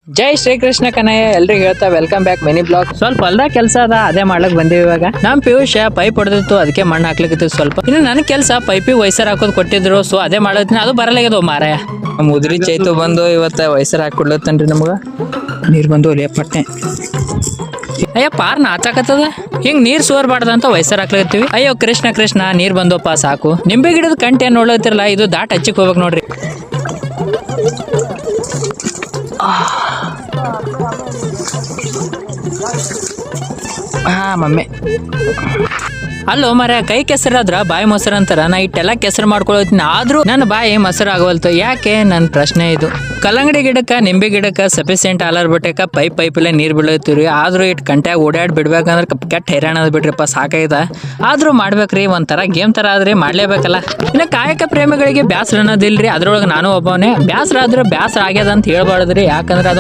ಜೈ ಶ್ರೀಕೃಷ್ಣ ಕನ್ನಯ್ಯ ಎಲ್ರಿಗೂ ಹೇಳ್ತಾ welcome back mini blog. ಸ್ವಲ್ಪ ಹೊಲ್ದಾಗ ಕೆಲಸ ಅದ, ಅದೇ ಮಾಡ್ಲಕ್ ಬಂದಿವಿ. ಇವಾಗ ನಮ್ ಪಿಯೂಷ ಪೈಪ್ ಹೊಡೆದಿತ್ತು, ಅದಕ್ಕೆ ಮಣ್ಣು ಹಾಕ್ಲಿಕ್ಕೆ ಸ್ವಲ್ಪ. ಇನ್ನು ನನ್ನ ಕೆಲಸ ಪೈಪಿಗೆ ವೈಸರ್ ಹಾಕೋದ್ ಕೊಟ್ಟಿದ್ರು, ಸೊ ಅದೇ ಮಾಡತ್ತೀನಿ. ಅದು ಬರಲಾಗ್ಯದ ಮಾರಾಯ. ಮುದ್ರಿ ಚೈತು ಬಂದು ಇವತ್ತ ವೈಸರ್ ಹಾಕೊಡ್ಲತ್ತನ್ರಿ ನಮಗ. ನೀರ್ ಬಂದು ಒಲಿಯ ಪಟ್ಟೆ. ಅಯ್ಯ ಪಾರ್ ನಾಚಾಕತ್ತದ, ಹಿಂಗ್ ನೀರ್ ಸೋರ್ಬಾರ್ದಂತ ವೈಸರ್ ಹಾಕ್ಲತ್ತೀವಿ. ಅಯ್ಯೋ ಕೃಷ್ಣ ಕೃಷ್ಣ, ನೀರ್ ಬಂದೋಪ್ಪ ಸಾಕು. ನಿಂಬೆ ಗಿಡದ ಕಂಟೆ ಏನ್ ನೋಡ್ಲತ್ತಿರಲ್ಲ, ಇದು ದಾಟ್ ಹಚ್ಚಿಕ್ ಹೋಗ್ಬೇಕು ನೋಡ್ರಿ. ಹಾ ಮಮ್ಮಿ ಅಲ್ಲೋ ಮರ ಕೈ ಕೆಸರಾದ್ರ ಬಾಯಿ ಮೊಸರು ಅಂತಾರ. ನಾ ಇಟ್ಟೆಲ್ಲ ಕೆಸರು ಮಾಡ್ಕೊಳತೀನಿ, ಆದ್ರೂ ನನ್ನ ಬಾಯಿ ಮೊಸರು ಆಗವಲ್ತು. ಯಾಕೆ? ನನ್ನ ಪ್ರಶ್ನೆ ಇದು. ಕಲ್ಲಂಗಡಿ ಗಿಡಕ್ಕ ನಿಂಬೆ ಗಿಡಕ್ಕ ಸಫಿಸಿಯೆಂಟ್ ಆಲರ್ ಬಿಟ್ಟಕ ಪೈಪಲ್ಲ ನೀರ್ ಬೀಳತ್ತೀವ್ರಿ. ಆದ್ರೂ ಇಟ್ ಕಂಟ್ಯಾಗ ಓಡಾಡಿ ಬಿಡ್ಬೇಕಂದ್ರೆ ಕೆಟ್ಟ ಹೈರಾಣ ಬಿಡ್ರಿಪ್ಪ, ಸಾಕಾಯ್ದ. ಆದ್ರೂ ಮಾಡ್ಬೇಕ್ರಿ, ಒಂಥರ ಗೇಮ್ ತರ ಆದ್ರಿ ಮಾಡ್ಲೇಬೇಕಲ್ಲ. ಇನ್ನು ಕಾಯಕ ಪ್ರೇಮಿಗಳಿಗೆ ಬ್ಯಾಸರ ಅನ್ನೋದಿಲ್ರಿ, ಅದ್ರೊಳಗೆ ನಾನು ಒಬ್ಬವನೇ. ಬ್ಯಾಸರ ಆದ್ರೂ ಬ್ಯಾಸರ ಆಗ್ಯದ ಅಂತ ಹೇಳ್ಬಾರ್ದ್ರಿ, ಯಾಕಂದ್ರೆ ಅದು